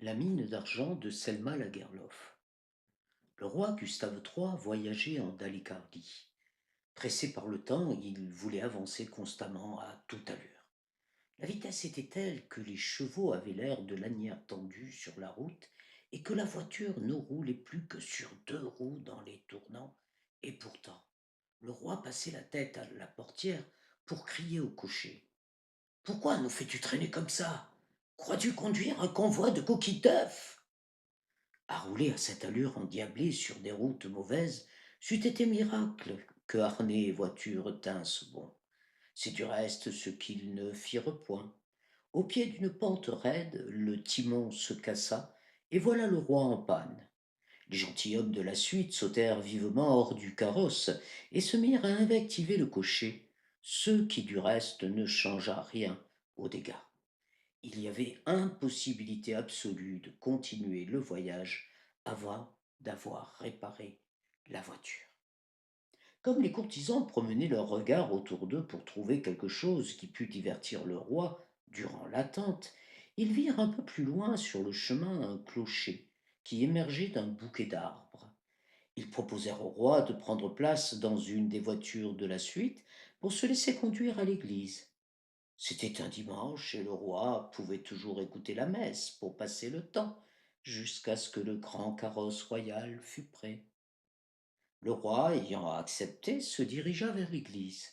La mine d'argent de Selma Lagerlof. Le roi Gustave III voyageait en Dalecarlie. Pressé par le temps, il voulait avancer constamment à toute allure. La vitesse était telle que les chevaux avaient l'air de lanières tendues sur la route et que la voiture ne roulait plus que sur deux roues dans les tournants. Et pourtant, le roi passait la tête à la portière pour crier au cocher. Pourquoi nous fais-tu traîner comme ça? Crois-tu conduire un convoi de coquilles d'œufs? À rouler à cette allure endiablée sur des routes mauvaises, c'eût été miracle que harnais et voiture tinssent bon. C'est du reste ce qu'ils ne firent point. Au pied d'une pente raide, le timon se cassa, et voilà le roi en panne. Les gentilshommes de la suite sautèrent vivement hors du carrosse et se mirent à invectiver le cocher, ce qui du reste ne changea rien aux dégâts. Il y avait impossibilité absolue de continuer le voyage avant d'avoir réparé la voiture. Comme les courtisans promenaient leurs regards autour d'eux pour trouver quelque chose qui pût divertir le roi durant l'attente, ils virent un peu plus loin sur le chemin un clocher qui émergeait d'un bouquet d'arbres. Ils proposèrent au roi de prendre place dans une des voitures de la suite pour se laisser conduire à l'église. C'était un dimanche et le roi pouvait toujours écouter la messe pour passer le temps, jusqu'à ce que le grand carrosse royal fût prêt. Le roi, ayant accepté, se dirigea vers l'église.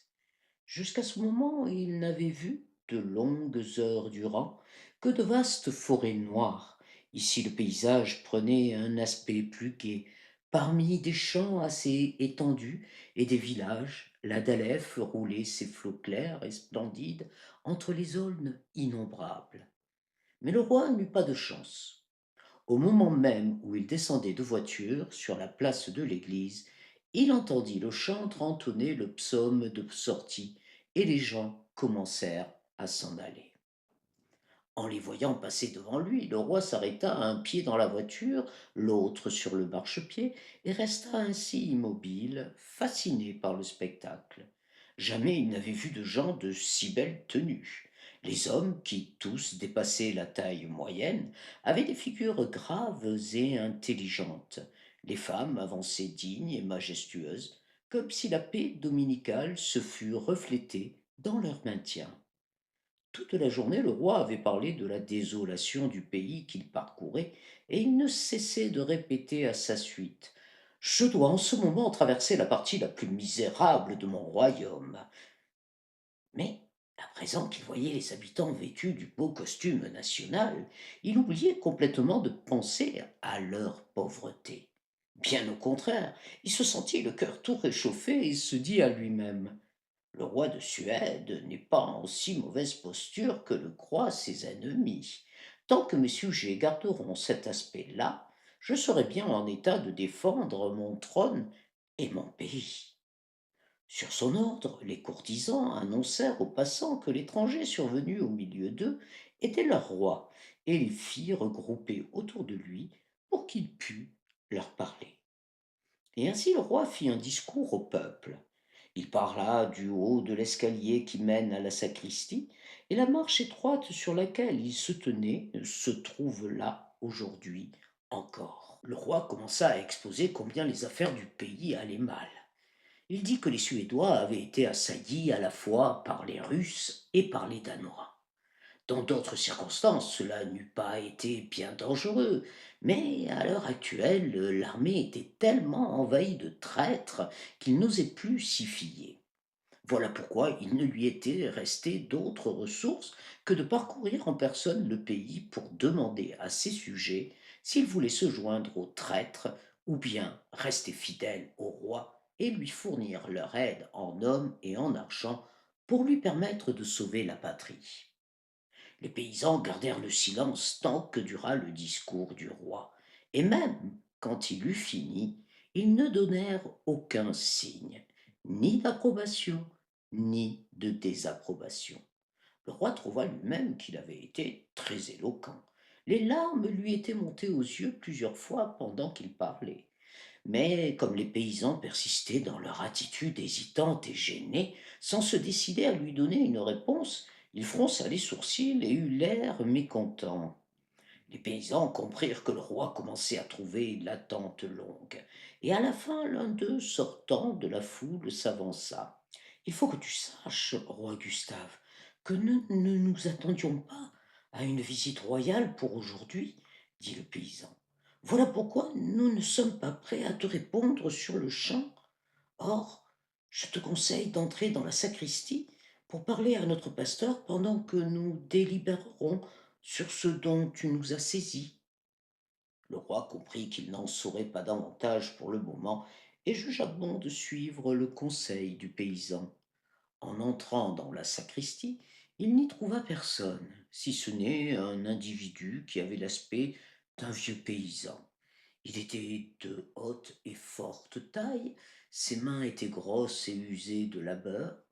Jusqu'à ce moment, il n'avait vu, de longues heures durant, que de vastes forêts noires. Ici, le paysage prenait un aspect plus gai. Parmi des champs assez étendus et des villages, la Dalef roulait ses flots clairs et splendides entre les aulnes innombrables. Mais le roi n'eut pas de chance. Au moment même où il descendait de voiture sur la place de l'église, il entendit le chantre entonner le psaume de sortie et les gens commencèrent à s'en aller. En les voyant passer devant lui, le roi s'arrêta un pied dans la voiture, l'autre sur le marchepied, et resta ainsi immobile, fasciné par le spectacle. Jamais il n'avait vu de gens de si belle tenue. Les hommes, qui tous dépassaient la taille moyenne, avaient des figures graves et intelligentes. Les femmes avançaient dignes et majestueuses, comme si la paix dominicale se fût reflétée dans leur maintien. Toute la journée, le roi avait parlé de la désolation du pays qu'il parcourait, et il ne cessait de répéter à sa suite: Je dois en ce moment traverser la partie la plus misérable de mon royaume. Mais, à présent qu'il voyait les habitants vêtus du beau costume national, il oubliait complètement de penser à leur pauvreté. Bien au contraire, il se sentit le cœur tout réchauffé et se dit à lui-même: le roi de Suède n'est pas en si mauvaise posture que le croient ses ennemis. Tant que mes sujets garderont cet aspect-là, je serai bien en état de défendre mon trône et mon pays. Sur son ordre, les courtisans annoncèrent aux passants que l'étranger survenu au milieu d'eux était leur roi, et les fit regrouper autour de lui pour qu'il pût leur parler. Et ainsi le roi fit un discours au peuple. Il parla du haut de l'escalier qui mène à la sacristie, et la marche étroite sur laquelle il se tenait se trouve là aujourd'hui encore. Le roi commença à exposer combien les affaires du pays allaient mal. Il dit que les Suédois avaient été assaillis à la fois par les Russes et par les Danois. Dans d'autres circonstances, cela n'eût pas été bien dangereux, mais à l'heure actuelle, l'armée était tellement envahie de traîtres qu'il n'osait plus s'y fier. Voilà pourquoi il ne lui était resté d'autre ressource que de parcourir en personne le pays pour demander à ses sujets s'ils voulaient se joindre aux traîtres ou bien rester fidèles au roi et lui fournir leur aide en hommes et en argent pour lui permettre de sauver la patrie. Les paysans gardèrent le silence tant que dura le discours du roi, et même quand il eut fini, ils ne donnèrent aucun signe, ni d'approbation, ni de désapprobation. Le roi trouva lui-même qu'il avait été très éloquent. Les larmes lui étaient montées aux yeux plusieurs fois pendant qu'il parlait. Mais comme les paysans persistaient dans leur attitude hésitante et gênée, sans se décider à lui donner une réponse, il fronça les sourcils et eut l'air mécontent. Les paysans comprirent que le roi commençait à trouver l'attente longue, et à la fin l'un d'eux, sortant de la foule, s'avança. Il faut que tu saches, roi Gustave, que nous ne nous attendions pas à une visite royale pour aujourd'hui, dit le paysan. Voilà pourquoi nous ne sommes pas prêts à te répondre sur le champ. Or, je te conseille d'entrer dans la sacristie pour parler à notre pasteur pendant que nous délibérerons sur ce dont tu nous as saisis. Le roi comprit qu'il n'en saurait pas davantage pour le moment et jugea bon de suivre le conseil du paysan. En entrant dans la sacristie, il n'y trouva personne, si ce n'est un individu qui avait l'aspect d'un vieux paysan. Il était de haute et forte taille, ses mains étaient grosses et usées de labeur.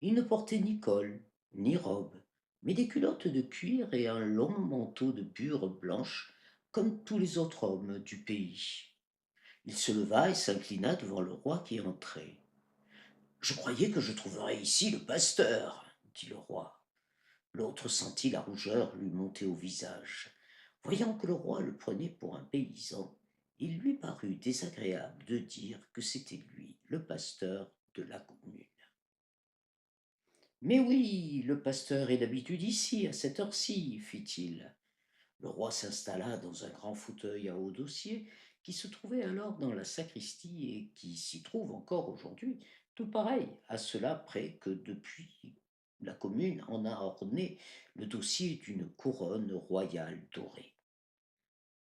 Il ne portait ni col, ni robe, mais des culottes de cuir et un long manteau de bure blanche, comme tous les autres hommes du pays. Il se leva et s'inclina devant le roi qui entrait. Je croyais que je trouverais ici le pasteur, dit le roi. L'autre sentit la rougeur lui monter au visage. Voyant que le roi le prenait pour un paysan, il lui parut désagréable de dire que c'était lui, le pasteur de la commune. Mais oui, le pasteur est d'habitude ici, à cette heure-ci, fit-il. Le roi s'installa dans un grand fauteuil à haut dossier qui se trouvait alors dans la sacristie et qui s'y trouve encore aujourd'hui, tout pareil à cela près que depuis la commune en a orné le dossier d'une couronne royale dorée.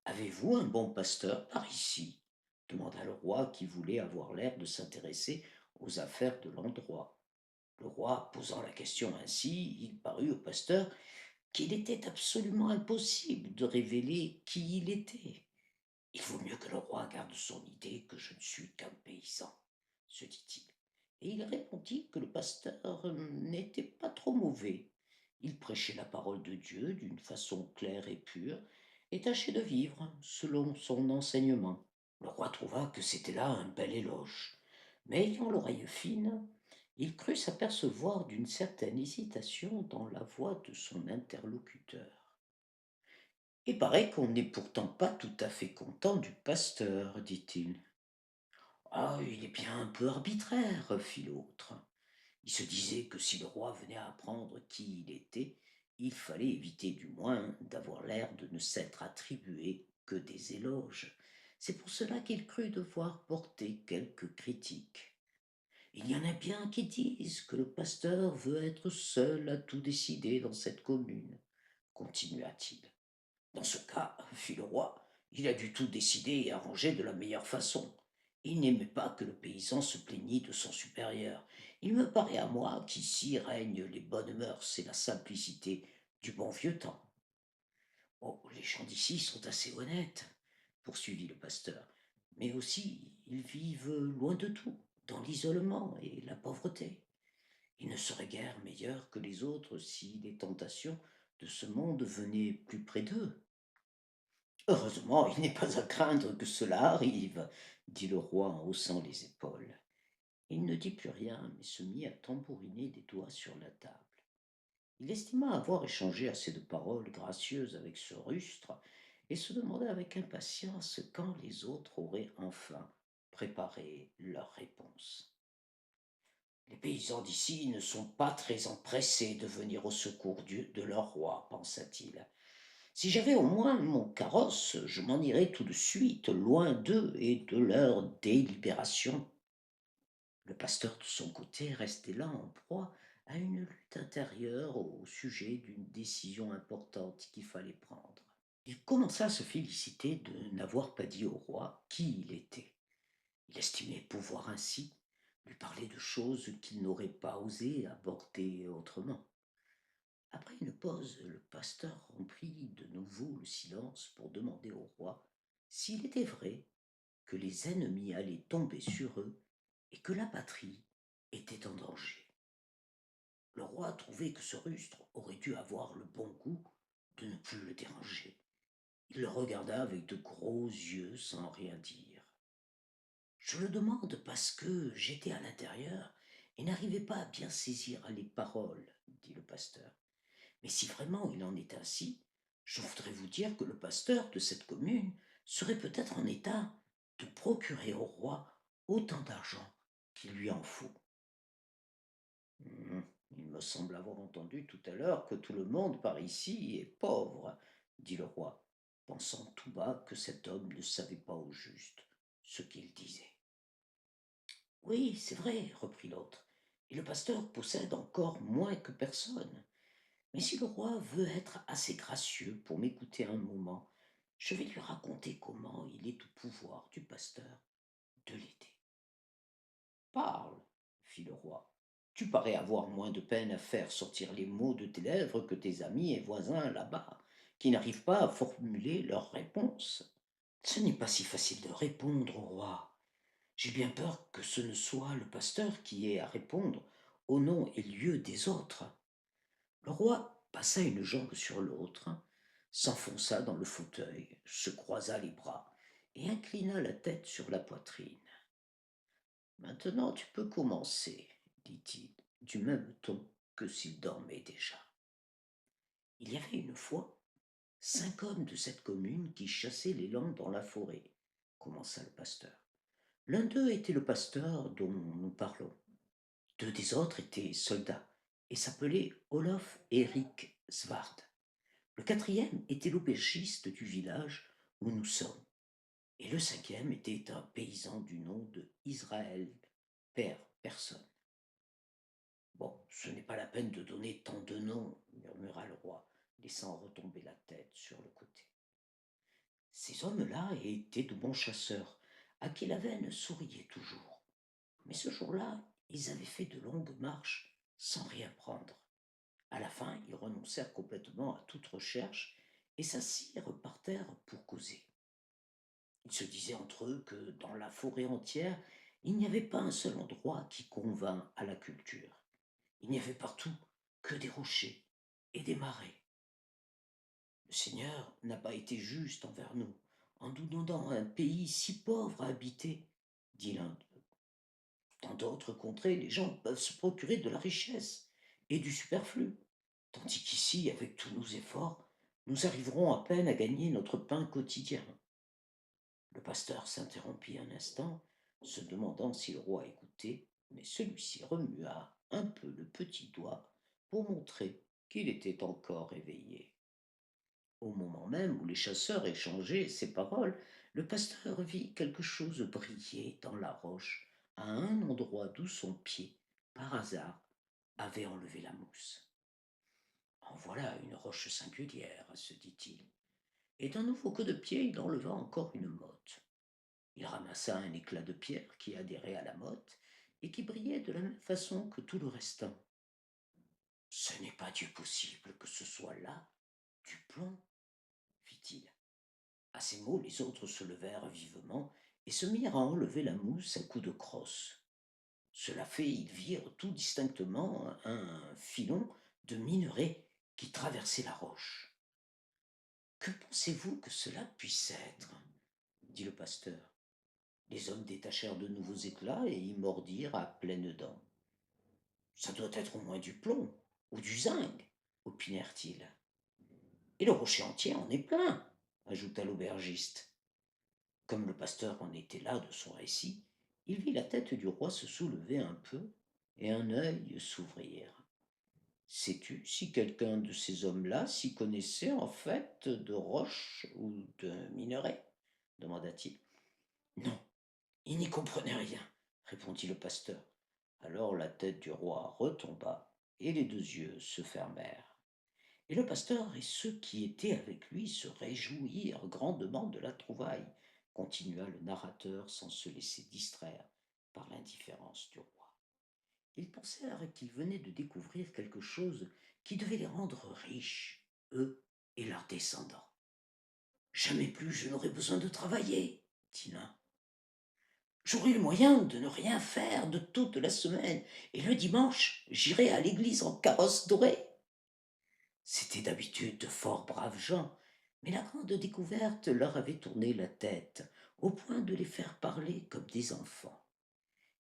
Avez-vous un bon pasteur par ici demanda le roi qui voulait avoir l'air de s'intéresser aux affaires de l'endroit. Le roi posant la question ainsi, il parut au pasteur qu'il était absolument impossible de révéler qui il était. Il vaut mieux que le roi garde son idée que je ne suis qu'un paysan, se dit-il. Et il répondit que le pasteur n'était pas trop mauvais. Il prêchait la parole de Dieu d'une façon claire et pure, et tâchait de vivre selon son enseignement. Le roi trouva que c'était là un bel éloge, mais ayant l'oreille fine, il crut s'apercevoir d'une certaine hésitation dans la voix de son interlocuteur. Il paraît qu'on n'est pourtant pas tout à fait content du pasteur, dit-il. Ah, il est bien un peu arbitraire, fit l'autre. Il se disait que si le roi venait à apprendre qui il était, il fallait éviter du moins d'avoir l'air de ne s'être attribué que des éloges. C'est pour cela qu'il crut devoir porter quelques critiques. Il y en a bien qui disent que le pasteur veut être seul à tout décider dans cette commune, continua-t-il. Dans ce cas, fit le roi, il a dû tout décider et arranger de la meilleure façon. Il n'aimait pas que le paysan se plaignît de son supérieur. Il me paraît à moi qu'ici règnent les bonnes mœurs et la simplicité du bon vieux temps. Oh, les gens d'ici sont assez honnêtes, poursuivit le pasteur, mais aussi ils vivent loin de tout, dans l'isolement et la pauvreté. Ils ne seraient guère meilleurs que les autres si les tentations de ce monde venaient plus près d'eux. Heureusement, il n'est pas à craindre que cela arrive, dit le roi en haussant les épaules. Il ne dit plus rien, mais se mit à tambouriner des doigts sur la table. Il estima avoir échangé assez de paroles gracieuses avec ce rustre et se demandait avec impatience quand les autres auraient enfin préparé leur réponse. Les paysans d'ici ne sont pas très empressés de venir au secours de leur roi, pensa-t-il. Si j'avais au moins mon carrosse, je m'en irais tout de suite, loin d'eux et de leur délibération. Le pasteur, de son côté, restait là en proie à une lutte intérieure au sujet d'une décision importante qu'il fallait prendre. Il commença à se féliciter de n'avoir pas dit au roi qui il était. Il estimait pouvoir ainsi lui parler de choses qu'il n'aurait pas osé aborder autrement. Après une pause, le pasteur rompit de nouveau le silence pour demander au roi s'il était vrai que les ennemis allaient tomber sur eux et que la patrie était en danger. Le roi trouvait que ce rustre aurait dû avoir le bon goût de ne plus le déranger. Il le regarda avec de gros yeux sans rien dire. Je le demande parce que j'étais à l'intérieur et n'arrivais pas à bien saisir les paroles, dit le pasteur. Mais si vraiment il en est ainsi, Je voudrais vous dire que le pasteur de cette commune serait peut-être en état de procurer au roi autant d'argent qu'il lui en faut. Hmm, il me semble avoir entendu tout à l'heure que tout le monde par ici est pauvre, dit le roi, pensant tout bas que cet homme ne savait pas au juste ce qu'il disait. Oui, c'est vrai, reprit l'autre, et le pasteur possède encore moins que personne. Mais si le roi veut être assez gracieux pour m'écouter un moment, je vais lui raconter comment il est au pouvoir du pasteur de l'aider. Parle, fit le roi. Tu parais avoir moins de peine à faire sortir les mots de tes lèvres que tes amis et voisins là-bas, qui n'arrivent pas à formuler leurs réponses. Ce n'est pas si facile de répondre au roi. J'ai bien peur que ce ne soit le pasteur qui ait à répondre au nom et lieu des autres. Le roi passa une jambe sur l'autre, s'enfonça dans le fauteuil, se croisa les bras et inclina la tête sur la poitrine. Maintenant tu peux commencer, dit-il, du même ton que s'il dormait déjà. Il y avait une fois 5 hommes de cette commune qui chassaient les lamps dans la forêt, commença le pasteur. L'un d'eux était le pasteur dont nous parlons. Deux des autres étaient soldats et s'appelaient Olof Erik Svard. Le quatrième était l'aubergiste du village où nous sommes, et le cinquième était un paysan du nom de Israël, père personne. Bon, ce n'est pas la peine de donner tant de noms, murmura le roi, laissant retomber la tête sur le côté. Ces hommes-là étaient de bons chasseurs, à qui la veine souriait toujours. Mais ce jour-là, ils avaient fait de longues marches sans rien prendre. À la fin, ils renoncèrent complètement à toute recherche et s'assirent par terre pour causer. Ils se disaient entre eux que dans la forêt entière, il n'y avait pas un seul endroit qui convînt à la culture. Il n'y avait partout que des rochers et des marais. Le Seigneur n'a pas été juste envers nous en nous donnant un pays si pauvre à habiter, dit l'un d'eux. Dans d'autres contrées, les gens peuvent se procurer de la richesse et du superflu, tandis qu'ici, avec tous nos efforts, nous arriverons à peine à gagner notre pain quotidien. Le pasteur s'interrompit un instant, se demandant si le roi écoutait, mais celui-ci remua un peu le petit doigt pour montrer qu'il était encore éveillé. Au moment même où les chasseurs échangeaient ces paroles, le pasteur vit quelque chose briller dans la roche à un endroit d'où son pied, par hasard, avait enlevé la mousse. En voilà une roche singulière, se dit-il, et d'un nouveau coup de pied il enleva encore une motte. Il ramassa un éclat de pierre qui adhérait à la motte et qui brillait de la même façon que tout le restant. Ce n'est pas Dieu possible que ce soit là du plomb, fit-il. À ces mots, les autres se levèrent vivement et se mirent à enlever la mousse à coups de crosse. Cela fait, ils virent tout distinctement un filon de minerai qui traversait la roche. Que pensez-vous que cela puisse être dit le pasteur. Les hommes détachèrent de nouveaux éclats et y mordirent à pleines dents. Ça doit être au moins du plomb ou du zinc, opinèrent-ils. Et le rocher entier en est plein, ajouta l'aubergiste. Comme le pasteur en était là de son récit, il vit la tête du roi se soulever un peu et un œil s'ouvrir. Sais-tu si quelqu'un de ces hommes-là s'y connaissait en fait de roches ou de minerais demanda-t-il. Non, il n'y comprenait rien, répondit le pasteur. Alors la tête du roi retomba et les deux yeux se fermèrent. Et le pasteur et ceux qui étaient avec lui se réjouirent grandement de la trouvaille, continua le narrateur sans se laisser distraire par l'indifférence du roi. Ils pensèrent qu'ils venaient de découvrir quelque chose qui devait les rendre riches, eux et leurs descendants. Jamais plus je n'aurai besoin de travailler, dit l'un. J'aurai le moyen de ne rien faire de toute la semaine, et le dimanche, j'irai à l'église en carrosse dorée. C'étaient d'habitude de fort braves gens, mais la grande découverte leur avait tourné la tête, au point de les faire parler comme des enfants.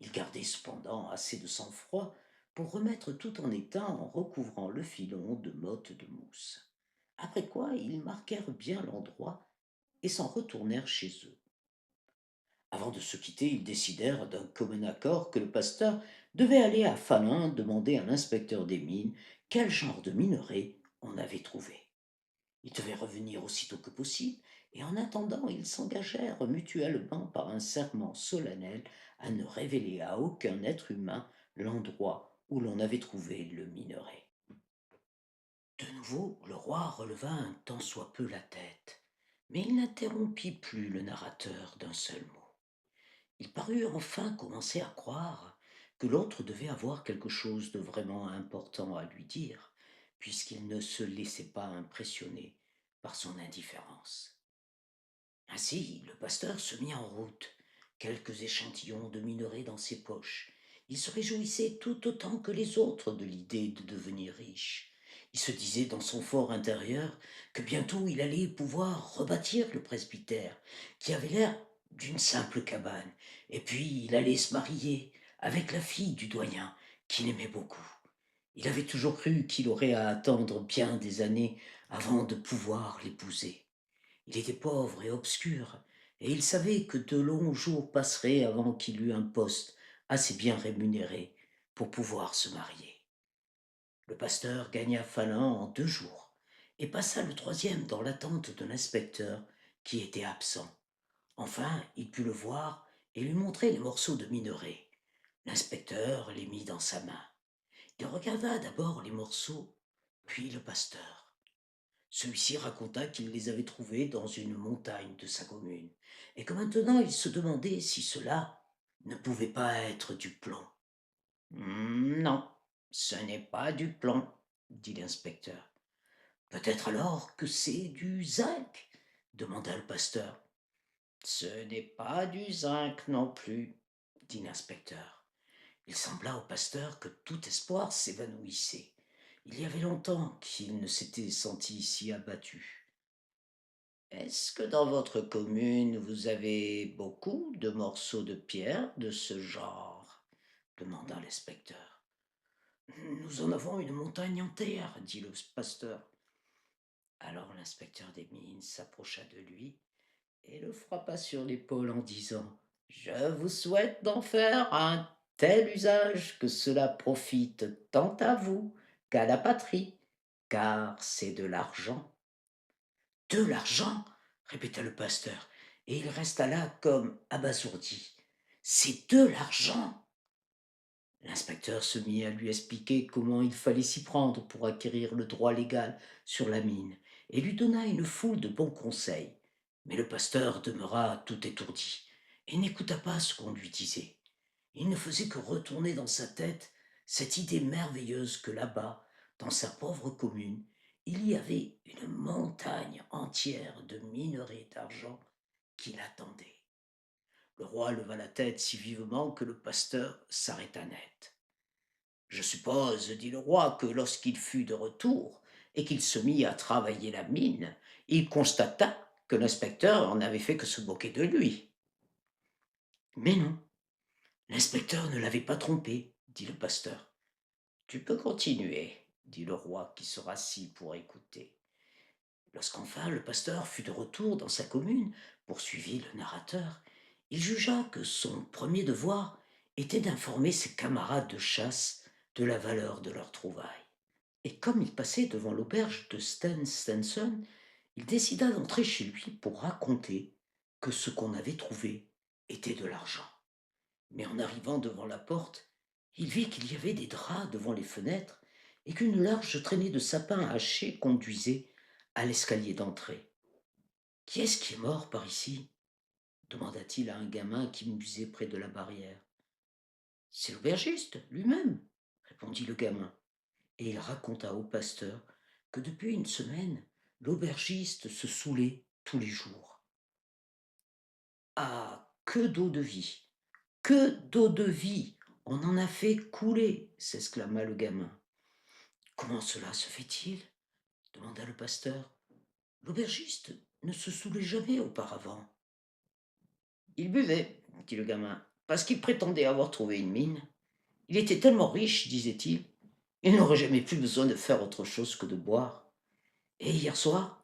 Ils gardaient cependant assez de sang-froid pour remettre tout en état en recouvrant le filon de mottes de mousse. après quoi ils marquèrent bien l'endroit et s'en retournèrent chez eux. Avant de se quitter, ils décidèrent d'un commun accord que le pasteur devait aller à Falun demander à l'inspecteur des mines quel genre de minerai on avait trouvé. Il devait revenir aussitôt que possible, et en attendant, ils s'engagèrent mutuellement par un serment solennel à ne révéler à aucun être humain l'endroit où l'on avait trouvé le minerai. De nouveau, le roi releva un tant soit peu la tête, mais il n'interrompit plus le narrateur d'un seul mot. Il parut enfin commencer à croire que l'autre devait avoir quelque chose de vraiment important à lui dire, puisqu'il ne se laissait pas impressionner par son indifférence. Ainsi, le pasteur se mit en route, quelques échantillons de minerai dans ses poches. Il se réjouissait tout autant que les autres de l'idée de devenir riche. Il se disait dans son fort intérieur que bientôt il allait pouvoir rebâtir le presbytère, qui avait l'air d'une simple cabane, et puis il allait se marier avec la fille du doyen, qu'il aimait beaucoup. Il avait toujours cru qu'il aurait à attendre bien des années avant de pouvoir l'épouser. Il était pauvre et obscur, et il savait que de longs jours passeraient avant qu'il eût un poste assez bien rémunéré pour pouvoir se marier. Le pasteur gagna Falun en 2 jours, et passa le troisième dans l'attente de l'inspecteur qui était absent. Enfin, il put le voir et lui montrer les morceaux de minerai. L'inspecteur les mit dans sa main. Il regarda d'abord les morceaux, puis le pasteur. Celui-ci raconta qu'il les avait trouvés dans une montagne de sa commune, et que maintenant il se demandait si cela ne pouvait pas être du plomb. Non, ce n'est pas du plomb, dit l'inspecteur. Peut-être alors que c'est du zinc, demanda le pasteur. Ce n'est pas du zinc non plus, dit l'inspecteur. Il sembla au pasteur que tout espoir s'évanouissait. Il y avait longtemps qu'il ne s'était senti si abattu. Est-ce que dans votre commune vous avez beaucoup de morceaux de pierre de ce genre demanda l'inspecteur. Nous en avons une montagne entière, dit le pasteur. Alors l'inspecteur des mines s'approcha de lui et le frappa sur l'épaule en disant: Je vous souhaite d'en faire un tel usage que cela profite tant à vous qu'à la patrie, car c'est de l'argent. De l'argent, répéta le pasteur, et il resta là comme abasourdi. C'est de l'argent. L'inspecteur se mit à lui expliquer comment il fallait s'y prendre pour acquérir le droit légal sur la mine, et lui donna une foule de bons conseils. Mais le pasteur demeura tout étourdi, et n'écouta pas ce qu'on lui disait. Il ne faisait que retourner dans sa tête cette idée merveilleuse que là-bas, dans sa pauvre commune, il y avait une montagne entière de minerais d'argent qui l'attendait. Le roi leva la tête si vivement que le pasteur s'arrêta net. Je suppose, dit le roi, que lorsqu'il fut de retour et qu'il se mit à travailler la mine, il constata que l'inspecteur n'avait fait que se moquer de lui. Mais non, l'inspecteur ne l'avait pas trompé, dit le pasteur. Tu peux continuer, dit le roi qui se rassit pour écouter. Lorsqu'enfin le pasteur fut de retour dans sa commune, poursuivit le narrateur, il jugea que son premier devoir était d'informer ses camarades de chasse de la valeur de leur trouvaille. Et comme il passait devant l'auberge de Stenson, il décida d'entrer chez lui pour raconter que ce qu'on avait trouvé était de l'argent. Mais en arrivant devant la porte, il vit qu'il y avait des draps devant les fenêtres et qu'une large traînée de sapins hachés conduisait à l'escalier d'entrée. Qui est-ce qui est mort par ici demanda-t-il à un gamin qui musait près de la barrière. C'est l'aubergiste lui-même, répondit le gamin, et il raconta au pasteur que depuis une semaine, l'aubergiste se saoulait tous les jours. Ah, que d'eau de vie! Que d'eau de vie! On en a fait couler, s'exclama le gamin. Comment cela se fait-il demanda le pasteur. L'aubergiste ne se saoulait jamais auparavant. Il buvait, dit le gamin, parce qu'il prétendait avoir trouvé une mine. Il était tellement riche, disait-il, il n'aurait jamais plus besoin de faire autre chose que de boire. Et hier soir,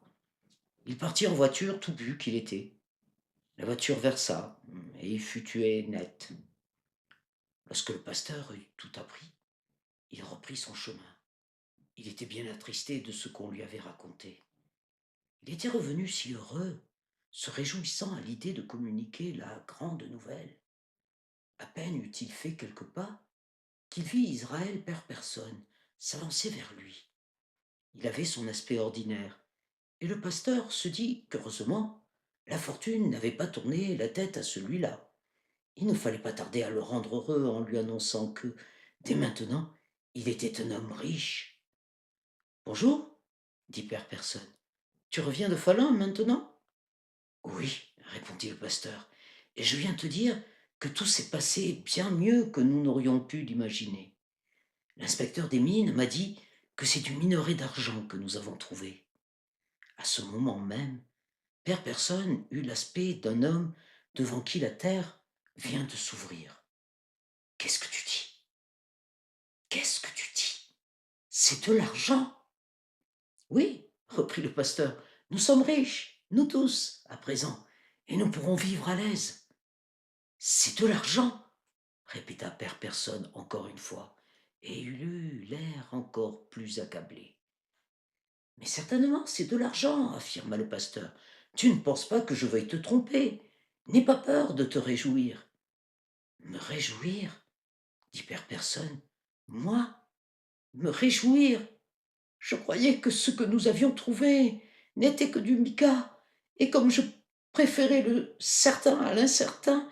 il partit en voiture tout bu qu'il était. La voiture versa, et il fut tué net. Lorsque le pasteur eut tout appris, il reprit son chemin. Il était bien attristé de ce qu'on lui avait raconté. Il était revenu si heureux, se réjouissant à l'idée de communiquer la grande nouvelle. À peine eut-il fait quelques pas qu'il vit Israël père personne s'avancer vers lui. Il avait son aspect ordinaire, et le pasteur se dit qu'heureusement, la fortune n'avait pas tourné la tête à celui-là. Il ne fallait pas tarder à le rendre heureux en lui annonçant que, dès maintenant, il était un homme riche. Bonjour, dit père personne. Tu reviens de Falun maintenant? Oui, répondit le pasteur, et je viens te dire que tout s'est passé bien mieux que nous n'aurions pu l'imaginer. L'inspecteur des mines m'a dit que c'est du minerai d'argent que nous avons trouvé. À ce moment même, père personne eut l'aspect d'un homme devant qui la terre vient de s'ouvrir. Qu'est-ce que tu dis? Qu'est-ce que tu dis? C'est de l'argent? Oui, reprit le pasteur, nous sommes riches, nous tous, à présent, et nous pourrons vivre à l'aise. C'est de l'argent, répéta père personne encore une fois, et il eut l'air encore plus accablé. Mais certainement, c'est de l'argent, affirma le pasteur. Tu ne penses pas que je veuille te tromper. N'aie pas peur de te réjouir. Me réjouir, dit père personne. Moi, me réjouir. Je croyais que ce que nous avions trouvé n'était que du mica, et comme je préférais le certain à l'incertain,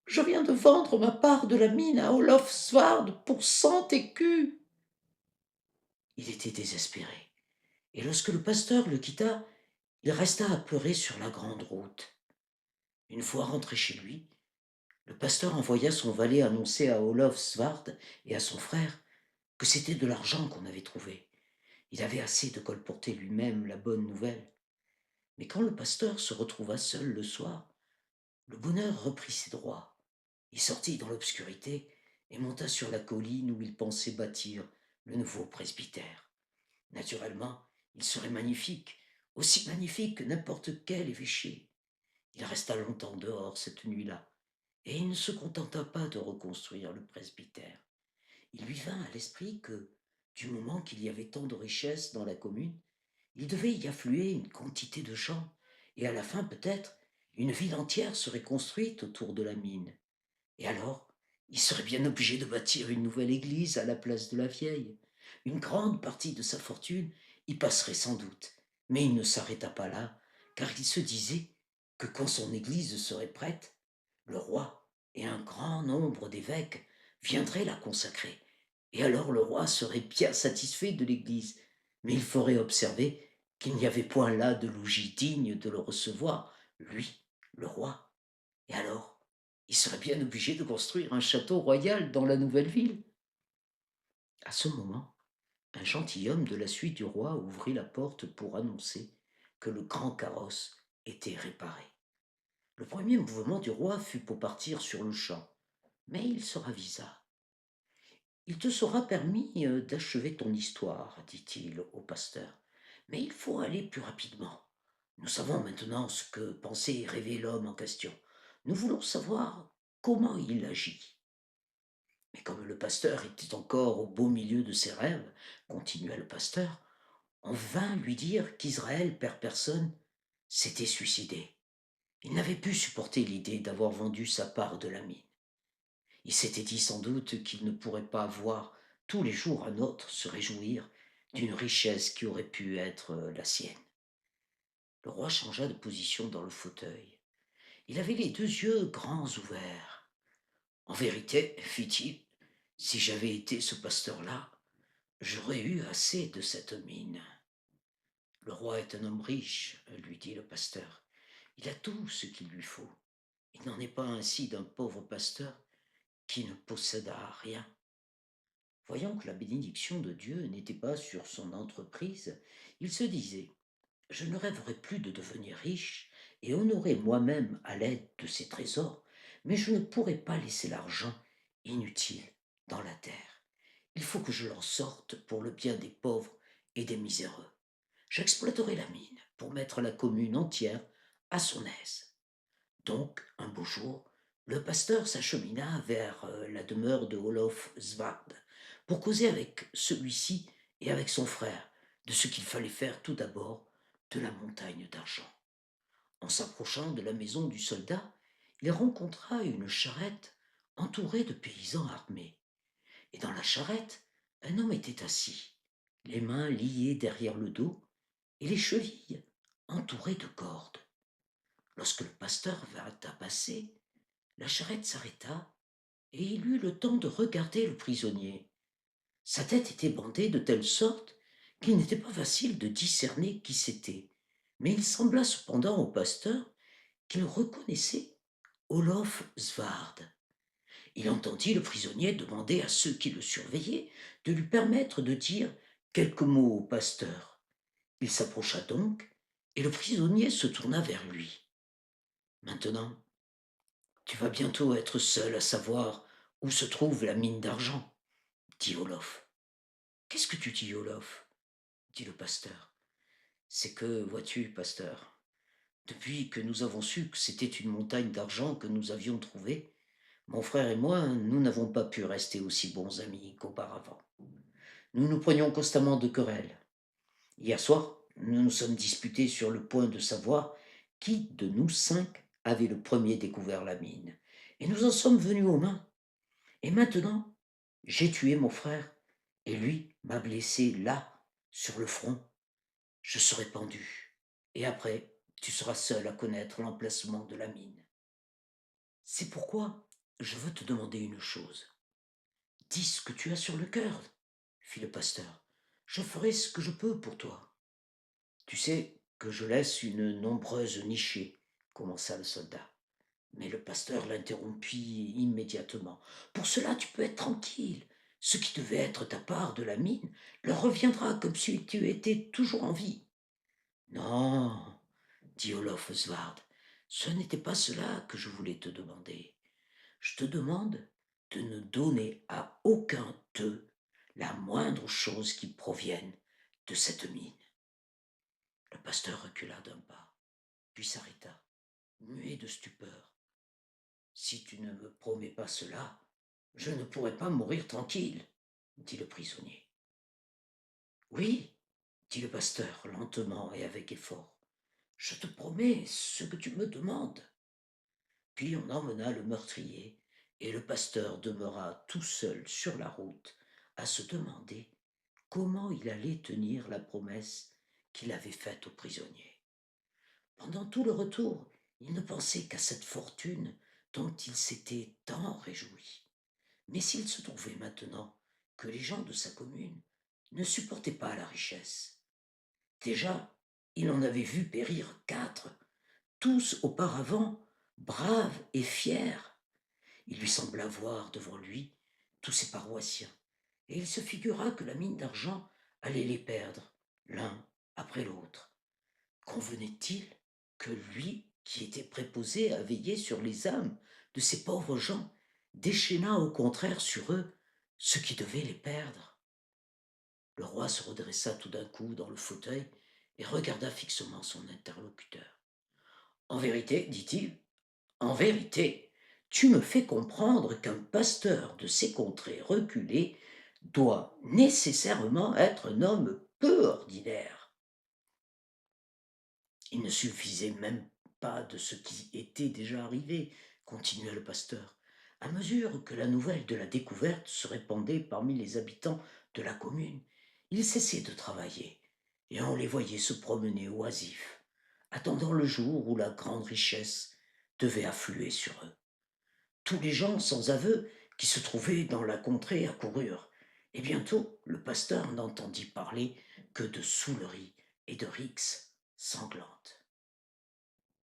je viens de vendre ma part de la mine à Olof Svard pour 100 écus. Il était désespéré, et lorsque le pasteur le quitta, il resta à pleurer sur la grande route. Une fois rentré chez lui, le pasteur envoya son valet annoncer à Olof Svard et à son frère que c'était de l'argent qu'on avait trouvé. Il avait assez de colporter lui-même la bonne nouvelle. Mais quand le pasteur se retrouva seul le soir, le bonheur reprit ses droits. Il sortit dans l'obscurité et monta sur la colline où il pensait bâtir le nouveau presbytère. Naturellement, il serait magnifique, aussi magnifique que n'importe quel évêché. Il resta longtemps dehors cette nuit-là, et il ne se contenta pas de reconstruire le presbytère. Il lui vint à l'esprit que, du moment qu'il y avait tant de richesses dans la commune, il devait y affluer une quantité de gens, et à la fin peut-être une ville entière serait construite autour de la mine. Et alors, il serait bien obligé de bâtir une nouvelle église à la place de la vieille. Une grande partie de sa fortune y passerait sans doute, mais il ne s'arrêta pas là, car il se disait que quand son église serait prête, le roi et un grand nombre d'évêques viendraient la consacrer. Et alors le roi serait bien satisfait de l'église, mais il ferait observer qu'il n'y avait point là de logis digne de le recevoir, lui, le roi. Et alors, il serait bien obligé de construire un château royal dans la nouvelle ville. À ce moment, un gentilhomme de la suite du roi ouvrit la porte pour annoncer que le grand carrosse était réparé. Le premier mouvement du roi fut pour partir sur le champ, mais il se ravisa. Il te sera permis d'achever ton histoire, dit-il au pasteur, mais il faut aller plus rapidement. Nous savons maintenant ce que pensait et rêvait l'homme en question. Nous voulons savoir comment il agit. Mais comme le pasteur était encore au beau milieu de ses rêves, continua le pasteur, on vint lui dire qu'Israël, père personne, s'était suicidé. Il n'avait pu supporter l'idée d'avoir vendu sa part de la mine. Il s'était dit sans doute qu'il ne pourrait pas voir tous les jours un autre se réjouir d'une richesse qui aurait pu être la sienne. Le roi changea de position dans le fauteuil. Il avait les deux yeux grands ouverts. En vérité, fit-il, si j'avais été ce pasteur-là, j'aurais eu assez de cette mine. Le roi est un homme riche, lui dit le pasteur. Il a tout ce qu'il lui faut. Il n'en est pas ainsi d'un pauvre pasteur qui ne posséda rien. Voyant que la bénédiction de Dieu n'était pas sur son entreprise, il se disait: je ne rêverai plus de devenir riche et honorer moi-même à l'aide de ces trésors, mais je ne pourrai pas laisser l'argent inutile dans la terre. Il faut que je l'en sorte pour le bien des pauvres et des miséreux. J'exploiterai la mine pour mettre la commune entière à son aise. Donc, un beau jour, le pasteur s'achemina vers la demeure de Olof Svard pour causer avec celui-ci et avec son frère de ce qu'il fallait faire tout d'abord de la montagne d'argent. En s'approchant de la maison du soldat, il rencontra une charrette entourée de paysans armés. Et dans la charrette, un homme était assis, les mains liées derrière le dos et les chevilles entourées de cordes. Lorsque le pasteur vint à passer, la charrette s'arrêta et il eut le temps de regarder le prisonnier. Sa tête était bandée de telle sorte qu'il n'était pas facile de discerner qui c'était. Mais il sembla cependant au pasteur qu'il reconnaissait Olof Svard. Il entendit le prisonnier demander à ceux qui le surveillaient de lui permettre de dire quelques mots au pasteur. Il s'approcha donc, et le prisonnier se tourna vers lui. Maintenant, tu vas bientôt être seul à savoir où se trouve la mine d'argent, dit Olof. Qu'est-ce que tu dis, Olof? Dit le pasteur. C'est que, vois-tu, pasteur, depuis que nous avons su que c'était une montagne d'argent que nous avions trouvée, mon frère et moi, nous n'avons pas pu rester aussi bons amis qu'auparavant. Nous nous prenions constamment de querelles. Hier soir, nous nous sommes disputés sur le point de savoir qui de nous cinq avait le premier découvert la mine. Et nous en sommes venus aux mains. Et maintenant, j'ai tué mon frère, et lui m'a blessé là, sur le front. Je serai pendu. Et après, tu seras seul à connaître l'emplacement de la mine. C'est pourquoi je veux te demander une chose. Dis ce que tu as sur le cœur, fit le pasteur. Je ferai ce que je peux pour toi. Tu sais que je laisse une nombreuse nichée, commença le soldat. Mais le pasteur l'interrompit immédiatement. Pour cela, tu peux être tranquille. Ce qui devait être ta part de la mine leur reviendra comme si tu étais toujours en vie. Non, dit Olof Svard, ce n'était pas cela que je voulais te demander. Je te demande de ne donner à aucun d'eux la moindre chose qui provienne de cette mine. Le pasteur recula d'un pas, puis s'arrêta, muet de stupeur. Si tu ne me promets pas cela, je ne pourrai pas mourir tranquille, dit le prisonnier. Oui, dit le pasteur lentement et avec effort. Je te promets ce que tu me demandes. Puis on emmena le meurtrier, et le pasteur demeura tout seul sur la route à se demander comment il allait tenir la promesse qu'il avait faite au prisonnier. Pendant tout le retour, il ne pensait qu'à cette fortune dont il s'était tant réjoui. Mais s'il se trouvait maintenant que les gens de sa commune ne supportaient pas la richesse, déjà il en avait vu périr 4, tous auparavant braves et fiers. Il lui sembla voir devant lui tous ses paroissiens, et il se figura que la mine d'argent allait les perdre, l'un après l'autre. Convenait-il que lui, qui était préposé à veiller sur les âmes de ces pauvres gens, déchaînât au contraire sur eux ce qui devait les perdre? Le roi se redressa tout d'un coup dans le fauteuil et regarda fixement son interlocuteur. En vérité, dit-il, en vérité, tu me fais comprendre qu'un pasteur de ces contrées reculées doit nécessairement être un homme peu ordinaire. Il ne suffisait même pas de ce qui était déjà arrivé, continua le pasteur. À mesure que la nouvelle de la découverte se répandait parmi les habitants de la commune, ils cessaient de travailler, et on les voyait se promener oisifs, attendant le jour où la grande richesse devait affluer sur eux. Tous les gens sans aveu qui se trouvaient dans la contrée accoururent, et bientôt le pasteur n'entendit parler que de souleries et de rixes sanglantes.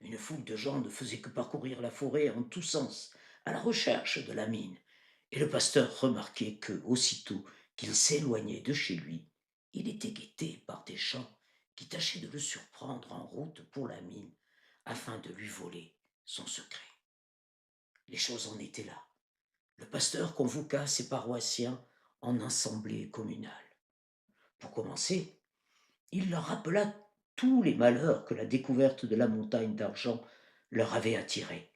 Une foule de gens ne faisait que parcourir la forêt en tous sens, à la recherche de la mine, et le pasteur remarquait que, aussitôt qu'il s'éloignait de chez lui, il était guetté par des gens qui tâchaient de le surprendre en route pour la mine, afin de lui voler son secret. Les choses en étaient là. Le pasteur convoqua ses paroissiens en assemblée communale. Pour commencer, Il leur rappela tous les malheurs que la découverte de la montagne d'argent leur avait attirés,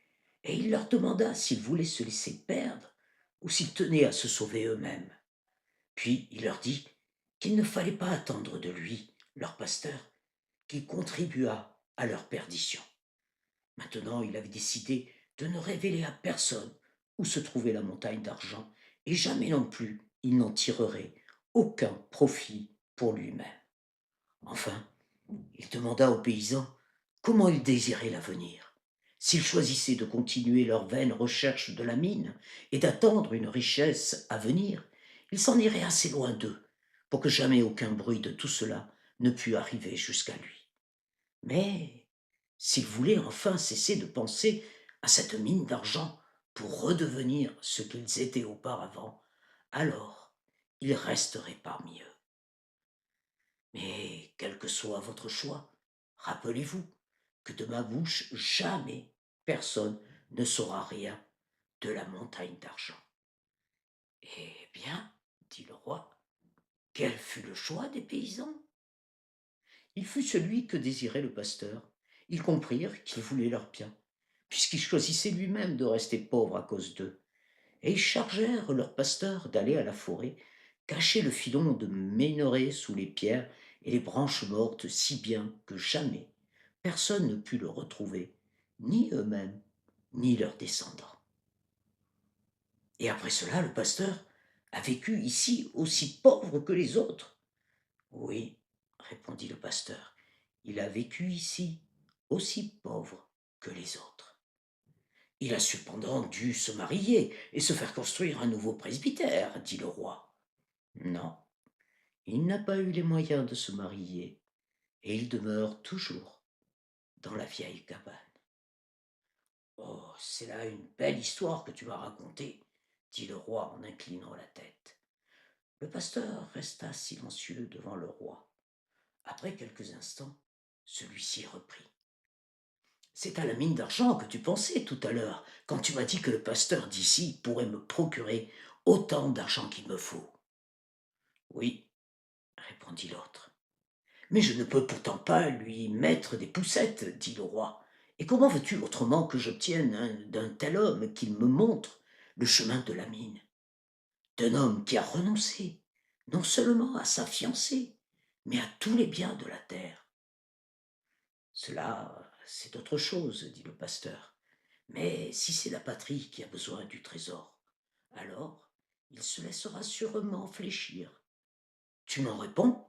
et il leur demanda s'ils voulaient se laisser perdre ou s'ils tenaient à se sauver eux-mêmes. Puis il leur dit qu'il ne fallait pas attendre de lui, leur pasteur, qu'il contribuât à leur perdition. Maintenant, il avait décidé de ne révéler à personne où se trouvait la montagne d'argent, et jamais non plus il n'en tirerait aucun profit pour lui-même. Enfin, il demanda aux paysans comment ils désiraient l'avenir. S'ils choisissaient de continuer leur vaine recherche de la mine et d'attendre une richesse à venir, ils s'en iraient assez loin d'eux pour que jamais aucun bruit de tout cela ne pût arriver jusqu'à lui. Mais s'ils voulaient enfin cesser de penser à cette mine d'argent pour redevenir ce qu'ils étaient auparavant, alors ils resteraient parmi eux. Mais quel que soit votre choix, rappelez-vous que de ma bouche jamais personne ne saura rien de la montagne d'argent. Eh bien, dit le roi, quel fut le choix des paysans? Il fut celui que désirait le pasteur. Ils comprirent qu'il voulait leur bien, puisqu'il choisissait lui-même de rester pauvre à cause d'eux. Et ils chargèrent leur pasteur d'aller à la forêt, cacher le filon de Ménoré sous les pierres et les branches mortes si bien que jamais personne ne put le retrouver, ni eux-mêmes, ni leurs descendants. Et après cela, le pasteur a vécu ici aussi pauvre que les autres. Oui, répondit le pasteur, il a vécu ici aussi pauvre que les autres. Il a cependant dû se marier et se faire construire un nouveau presbytère, dit le roi. Non, il n'a pas eu les moyens de se marier, et il demeure toujours dans la vieille cabane. Oh, c'est là une belle histoire que tu m'as racontée, dit le roi en inclinant la tête. Le pasteur resta silencieux devant le roi. Après quelques instants, celui-ci reprit. C'est à la mine d'argent que tu pensais tout à l'heure, quand tu m'as dit que le pasteur d'ici pourrait me procurer autant d'argent qu'il me faut. Oui, répondit l'autre. Mais je ne peux pourtant pas lui mettre des poussettes, dit le roi. Et comment veux-tu autrement que j'obtienne d'un tel homme qu'il me montre le chemin de la mine? D'un homme qui a renoncé, non seulement à sa fiancée, mais à tous les biens de la terre. Cela, c'est autre chose, dit le pasteur. Mais si c'est la patrie qui a besoin du trésor, alors il se laissera sûrement fléchir. Tu m'en réponds?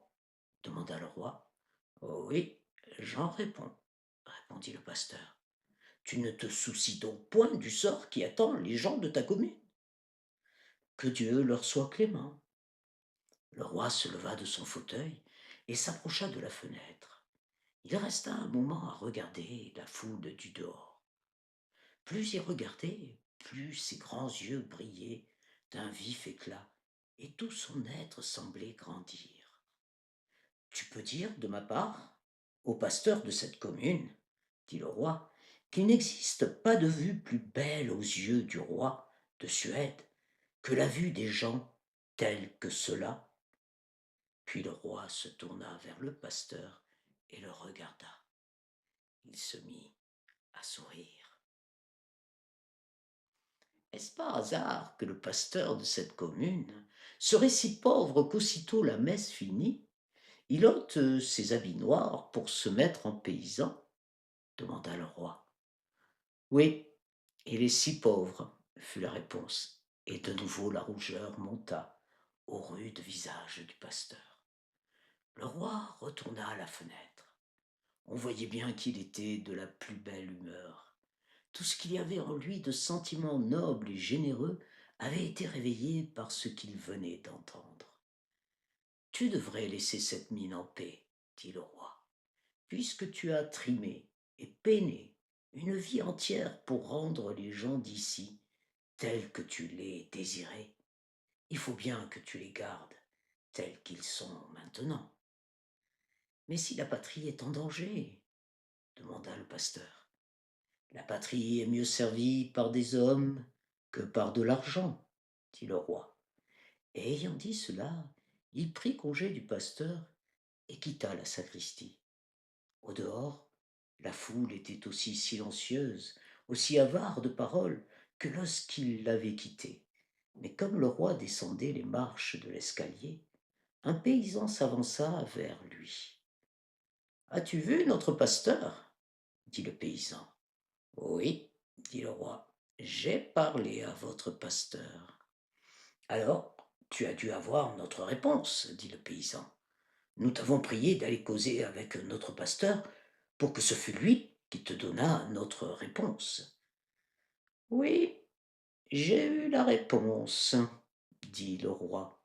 Demanda le roi. Oh oui, j'en réponds, répondit le pasteur. Tu ne te soucies donc point du sort qui attend les gens de ta commune. Que Dieu leur soit clément. Le roi se leva de son fauteuil et s'approcha de la fenêtre. Il resta un moment à regarder la foule du dehors. Plus il regardait, plus ses grands yeux brillaient d'un vif éclat, et tout son être semblait grandir. Tu peux dire, de ma part, au pasteur de cette commune, dit le roi, qu'il n'existe pas de vue plus belle aux yeux du roi de Suède que la vue des gens tels que ceux-là. Puis le roi se tourna vers le pasteur et le regarda. Il se mit à sourire. Est-ce par hasard que le pasteur de cette commune serait si pauvre qu'aussitôt la messe finie, il ôte ses habits noirs pour se mettre en paysan? Demanda le roi. Oui, il est si pauvre, fut la réponse, et de nouveau la rougeur monta au rude visage du pasteur. Le roi retourna à la fenêtre. On voyait bien qu'il était de la plus belle humeur. Tout ce qu'il y avait en lui de sentiments nobles et généreux avait été réveillé par ce qu'il venait d'entendre. Tu devrais laisser cette mine en paix, dit le roi, puisque tu as trimé et peiné une vie entière pour rendre les gens d'ici tels que tu les désirais. Il faut bien que tu les gardes tels qu'ils sont maintenant. Mais si la patrie est en danger, demanda le pasteur. La patrie est mieux servie par des hommes que par de l'argent, dit le roi. Et ayant dit cela, il prit congé du pasteur et quitta la sacristie. Au dehors, la foule était aussi silencieuse, aussi avare de paroles que lorsqu'il l'avait quittée. Mais comme le roi descendait les marches de l'escalier, un paysan s'avança vers lui. As-tu vu notre pasteur? Dit le paysan. Oui, dit le roi, j'ai parlé à votre pasteur. Alors, tu as dû avoir notre réponse, dit le paysan. Nous t'avons prié d'aller causer avec notre pasteur pour que ce fût lui qui te donnât notre réponse. Oui, j'ai eu la réponse, dit le roi.